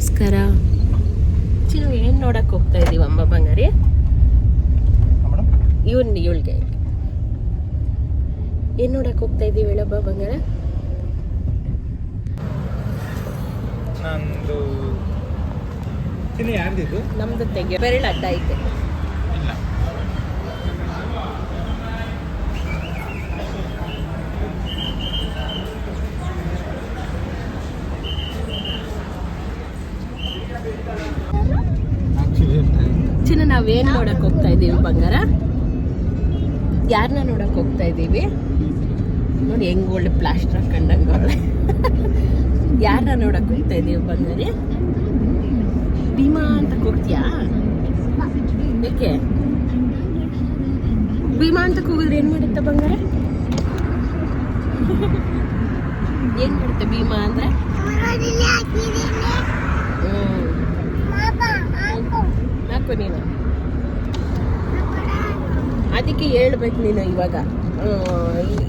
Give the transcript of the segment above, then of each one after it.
ನಮಸ್ಕಾರ. ಚಿನ್ನು ಏನು ನೋಡಕ್ಕೆ ಹೋಗ್ತಾ ಇದೀವಿ ಅಮ್ಮ ಬಂಗಾರಿ? ಇವಳಿಗೆ ಏನು ನೋಡಕ್ಕೆ ಹೋಗ್ತಾ ಇದೀವಿ ಹೇಳಬ್ಬ ಬಂಗಾರ? ನಮ್ದು ತೆಗೆ ಬೆರಳು ಅಡ್ಡ ಐತೆ. ಚಿನ್ನ ನಾವೇನು ನೋಡಕ್ ಹೋಗ್ತಾ ಇದೀವಿ ಬಂಗಾರ? ಯಾರನ್ನ ನೋಡಕ್ ಹೋಗ್ತಾ ಇದೀವಿ ನೋಡಿ, ಹೆಂಗ್ ಒಳ್ಳೆ ಪ್ಲಾಸ್ಟರ್ ಹಾಕೊಂಡಂಗ ಒಳ್ಳೆ. ಯಾರನ್ನ ನೋಡಕ್ ಹೋಗ್ತಾ ಇದೀವಿ ಬಂಗಾರಿ? ಭೀಮಾ ಅಂತ ಹೋಗ್ತೀಯಾ? ಏಕೆ ಭೀಮಾ ಅಂತ ಕೂಗಿದ್ರೆ ಏನ್ ಮಾಡುತ್ತೆ ಬಂಗಾರ? ಏನ್ ಮಾಡುತ್ತೆ ಭೀಮಾ ಅಂದ್ರೆ? ಹಾಕು ನೀನು, ಅದಕ್ಕೆ ಹೇಳ್ಬೇಕು ನೀನು ಇವಾಗ.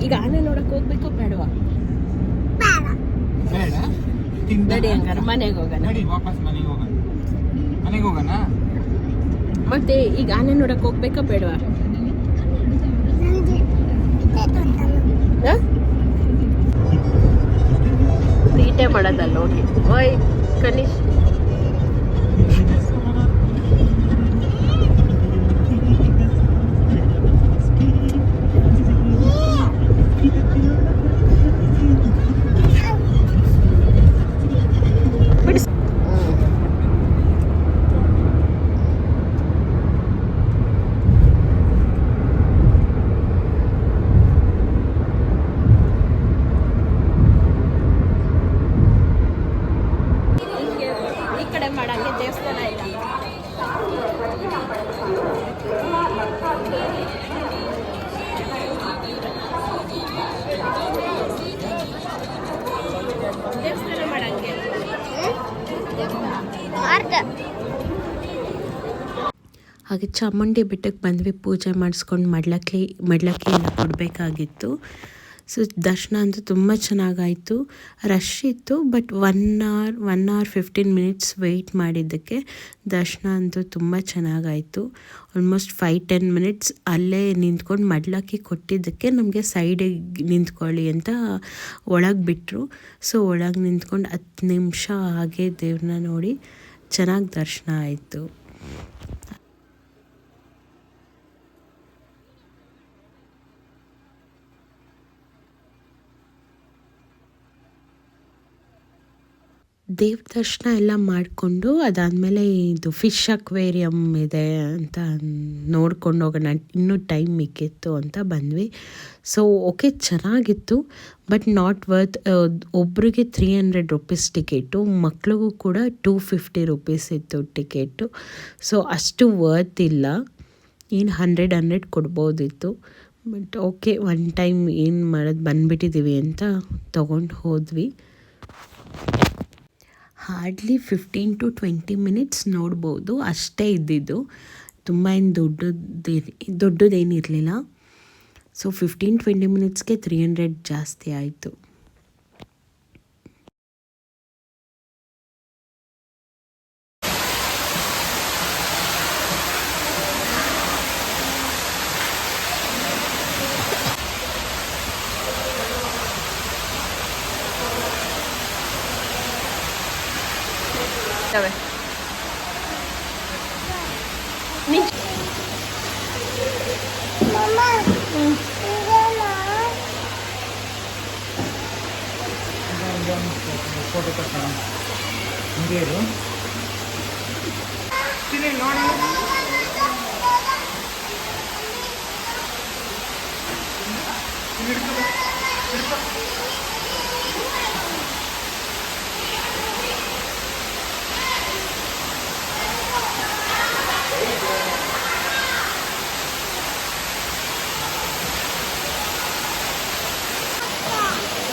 ಈಗ ಆನೆ ನೋಡಕ್ ಹೋಗ್ಬೇಕು ಬೇಡವಾ? ನಡಿ ಹಂಗಾರ ಮನೆಗೆ ಹೋಗೋಣ. ಮತ್ತೆ ಈಗ ಆನೆ ನೋಡಕ್ ಹೋಗ್ಬೇಕಾ ಬೇಡವಾ? ತೀಟೆ ಮಾಡೋದಲ್ಲ ಹೋಗಿ. ಓಯ್ ಕನಿಷ್, ಮಾಡಂಗೆ ದೇವಸ್ಥಾನ ಇಲ್ಲ. ದೇವಸ್ಥಾನ ಮಾಡಂಗೆ ಹಾಗೆ ಚಾಮುಂಡಿ ಬೆಟ್ಟಕ್ಕೆ ಬಂದ್ವಿ. ಪೂಜೆ ಮಾಡಿಸ್ಕೊಂಡು ಮಡ್ಲಕ್ಕಿ ಎಲ್ಲ ಕೊಡಬೇಕಾಗಿತ್ತು. ಸೊ ದರ್ಶನ ಅಂತೂ ತುಂಬ ಚೆನ್ನಾಗಾಯಿತು. ರಶ್ ಇತ್ತು, ಬಟ್ 1 ಅವರ್ 15 ಮಿನಿಟ್ಸ್ ವೆಯ್ಟ್ ಮಾಡಿದ್ದಕ್ಕೆ ದರ್ಶನ ಅಂತೂ ತುಂಬ ಚೆನ್ನಾಗಾಯಿತು. ಆಲ್ಮೋಸ್ಟ್ 5-10 ಮಿನಿಟ್ಸ್ ಅಲ್ಲೇ ನಿಂತ್ಕೊಂಡು ಮಡ್ಲಕ್ಕಿ ಕೊಟ್ಟಿದ್ದಕ್ಕೆ ನಮಗೆ ಸೈಡಿಗೆ ನಿಂತ್ಕೊಳ್ಳಿ ಅಂತ ಒಳಗೆ ಬಿಟ್ಟರು. ಸೊ ಒಳಗೆ ನಿಂತ್ಕೊಂಡು 10 ನಿಮಿಷ ಹಾಗೆ ದೇವ್ರನ್ನ ನೋಡಿ ಚೆನ್ನಾಗಿ ದರ್ಶನ ಆಯಿತು. ದೇವ್ರ ದರ್ಶನ ಎಲ್ಲ ಮಾಡಿಕೊಂಡು ಅದಾದಮೇಲೆ ಇದು ಫಿಶ್ ಅಕ್ವೇರಿಯಮ್ ಇದೆ ಅಂತ ನೋಡ್ಕೊಂಡು ಹೋಗೋಣ, ಇನ್ನೂ ಟೈಮ್ ಮಿಕ್ಕಿತ್ತು ಅಂತ ಬಂದ್ವಿ. ಸೊ ಓಕೆ, ಚೆನ್ನಾಗಿತ್ತು, ಬಟ್ ನಾಟ್ ವರ್ತ್. ಒಬ್ರಿಗೆ 300 ರೂಪೀಸ್ ಟಿಕೆಟು, ಮಕ್ಳಿಗೂ ಕೂಡ 250 ರೂಪೀಸ್ ಇತ್ತು ಟಿಕೆಟು. ಸೊ ಅಷ್ಟು ವರ್ತ್ ಇಲ್ಲ. ಏನು 100 ಕೊಡ್ಬೋದಿತ್ತು, ಬಟ್ ಓಕೆ, ಒನ್ ಟೈಮ್ ಏನು ಮಾಡೋದು, ಬಂದುಬಿಟ್ಟಿದ್ದೀವಿ ಅಂತ ತೊಗೊಂಡು ಹೋದ್ವಿ. ಹಾರ್ಡ್ಲಿ 15 to 20 ಮಿನಿಟ್ಸ್ ನೋಡ್ಬೋದು, ಅಷ್ಟೇ ಇದ್ದಿದ್ದು. ತುಂಬ ಏನು ದೊಡ್ಡದೇನಿರಲಿಲ್ಲ. ಸೊ 15-20 ಮಿನಿಟ್ಸ್ಗೆ 300 ಜಾಸ್ತಿ ಆಯಿತು. ಫೋಟೋ ತಗೋಣ ಹಿಂಗೇರು ನೋಡೋಣ.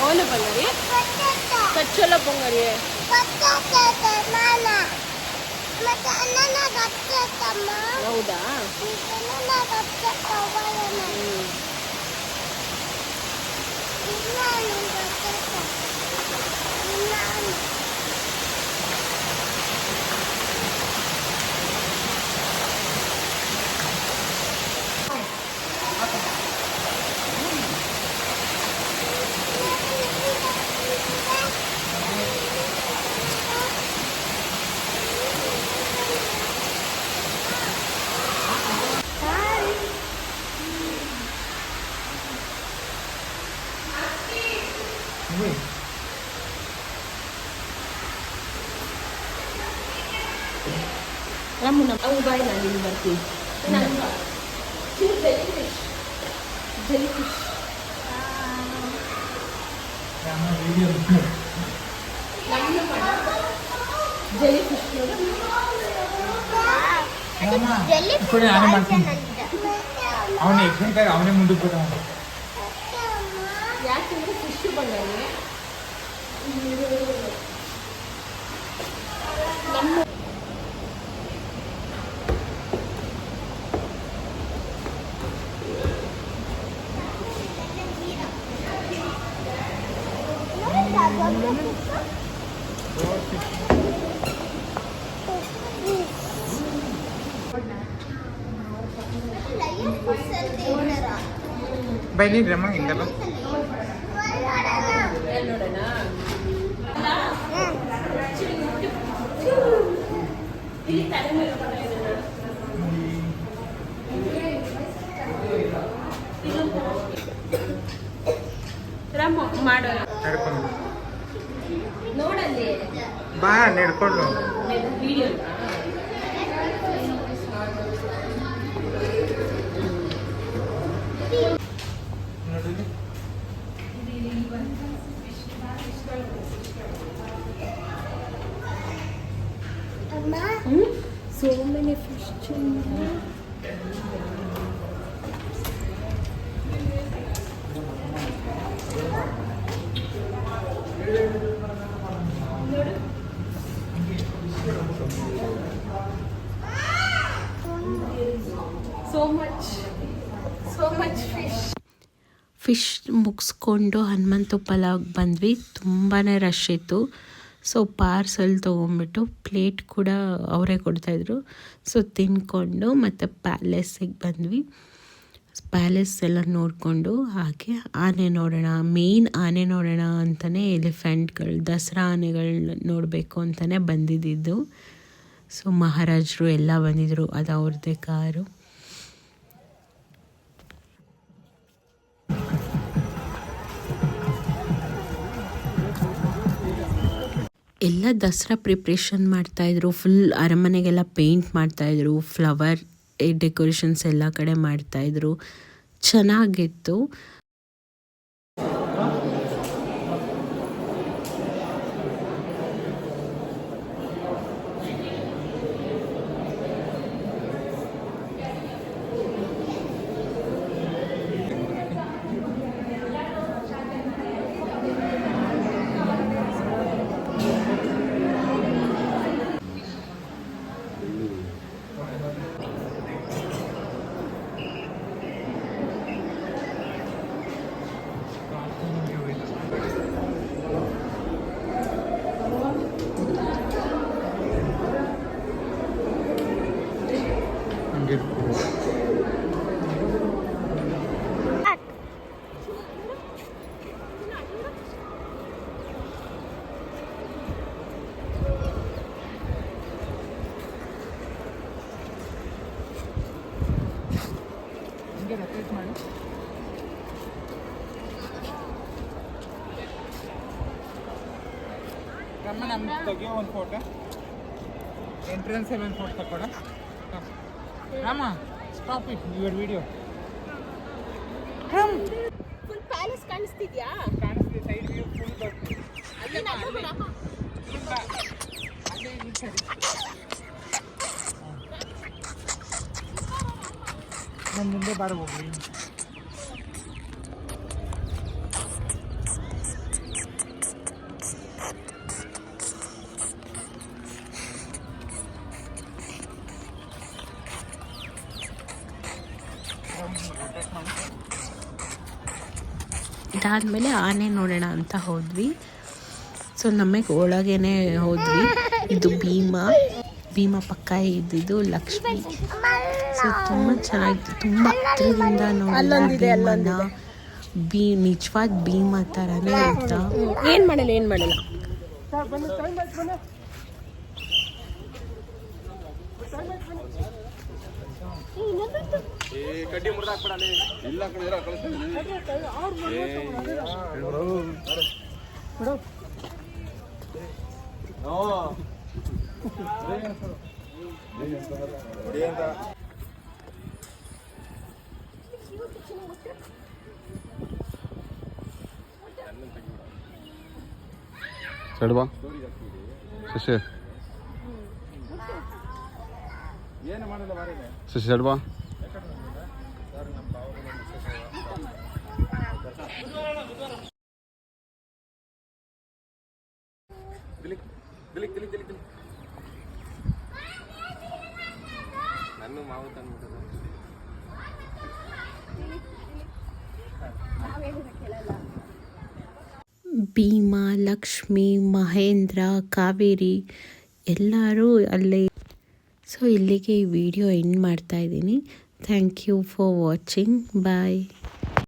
ಓಲೆ ಬಂಗಾರಿ ಕಚ್ಚೋಲ ಬಂಗಾರಿ ಹೌದಾ? ರಾಮಣ್ಣ ಅವು ಬಾಯ್ ನಾನು ಇಲ್ಲಿ ಬರ್ತೀನಿ ಜೆಲಿಫಿಶ್ ಅವನೇ ಎಕ್ಸಾಮ್ ಅವನೇ ಮುಂದಕ್ಕೆ ಹೋದ ಯಾಕಂದ್ರೆ ಫಿಶ್ ಬಂದಾನೆ ಬನ್ನಿ ರಮ್ಮ ಹಿಂಗಲ್ಲ ನೋಡೋಣ ರಾಮ ಮಾಡೋಣ ನಡ್ಕೊಂಡು ನೋಡಲ್ಲಿ ಬಾ ನಡ್ಕೊಂಡು video So many fish children. So much fish. Fish ಮುಗಿಸ್ಕೊಂಡು ಹನುಮಂತು ಪಲಾವ್ಗೆ ಬಂದ್ವಿ. ತುಂಬಾ ರಶ್ ಇತ್ತು. ಸೊ ಪಾರ್ಸಲ್ ತೊಗೊಂಬಿಟ್ಟು ಪ್ಲೇಟ್ ಕೂಡ ಅವರೇ ಕೊಡ್ತಾಯಿದ್ರು. ಸೊ ತಿಂದ್ಕೊಂಡು ಮತ್ತು ಪ್ಯಾಲೇಸಿಗೆ ಬಂದ್ವಿ. ಪ್ಯಾಲೇಸ್ ಎಲ್ಲ ನೋಡಿಕೊಂಡು ಹಾಗೆ ಆನೆ ನೋಡೋಣ, ಮೇನ್ ಆನೆ ನೋಡೋಣ ಅಂತಲೇ ಎಲಿಫೆಂಟ್ಗಳು, ದಸರಾ ಆನೆಗಳನ್ನ ನೋಡಬೇಕು ಅಂತಲೇ ಬಂದಿದ್ದು. ಸೊ ಮಹಾರಾಜರು ಎಲ್ಲ ಬಂದಿದ್ದರು, ಅದು ಅವ್ರದ್ದೇ ಕಾರು. ಎಲ್ಲ ದಸರಾ ಪ್ರಿಪ್ರೇಷನ್ ಮಾಡ್ತಾಯಿದ್ರು. ಫುಲ್ ಅರಮನೆಗೆಲ್ಲ ಪೇಂಟ್ ಮಾಡ್ತಾಯಿದ್ರು. ಫ್ಲವರ್ ಡೆಕೋರೇಷನ್ಸ್ ಎಲ್ಲ ಕಡೆ ಮಾಡ್ತಾಯಿದ್ರು. ಚೆನ್ನಾಗಿತ್ತು. ರಮ್ಮ ನಮ್ಗೆ ತೆಗಿಯೋ ಒಂದು ಫೋಟೋ, ಎಂಟ್ರೆನ್ಸಲ್ಲಿ ಒಂದು ಫೋಟೋ ತಗೊಡ. Rama stop it your video. Full palace ಕಾಣಿಸ್ತಿದ್ಯಾ? ಕಾಣಿಸ್ತಿದೆ, ಸೈಡ್ ವ್ಯೂ ಫುಲ್ ಬರ್ತೀವಿ. ಅಲ್ಲೇ ನನ್ನ ಮುಂದೆ ಬಾರ ಹೋಗ್ಲಿ. ಇದಾದಮೇಲೆ ಆನೆ ನೋಡೋಣ ಅಂತ ಹೋದ್ವಿ. ಸೊ ನಮಗೆ ಒಳಗೇನೆ ಹೋದ್ವಿ. ಇದು ಭೀಮಾ ಪಕ್ಕ ಇದ್ದಿದ್ದು ಲಕ್ಷ್ಮಿ. ಸೊ ತುಂಬ ಚೆನ್ನಾಗಿತ್ತು. ತುಂಬ ಹತ್ರದಿಂದ ನೋಡಿದ ನಿಜವಾದ ಭೀಮಾ ಥರನೇ ಇರ್ತಾ. ಏನು ಮಾಡಲ್ಲ ಕಡ್ಡಿ ಮುರಿದಾಕ್ಬಿಡಲಿ ಎಲ್ಲ ಕಡೆ ಕಳಿಸ್ತೀನಿ. ಸೈಡ್ ಬಾ ಶಶಿ ಶಶಿ ಸೈಡ್ ಬಾ ನನ್ನ ಮಾವು ತಂದ್ಬಿಟ್ಟದ ಭೀಮಾ, ಲಕ್ಷ್ಮಿ, ಮಹೇಂದ್ರ, ಕಾವೇರಿ ಎಲ್ಲರೂ ಅಲ್ಲೇ. ಸೊ ಇಲ್ಲಿಗೆ ಈ ವಿಡಿಯೋ ಎಂಡ್ ಮಾಡ್ತಾ ಇದ್ದೀನಿ. Thank you for watching. Bye.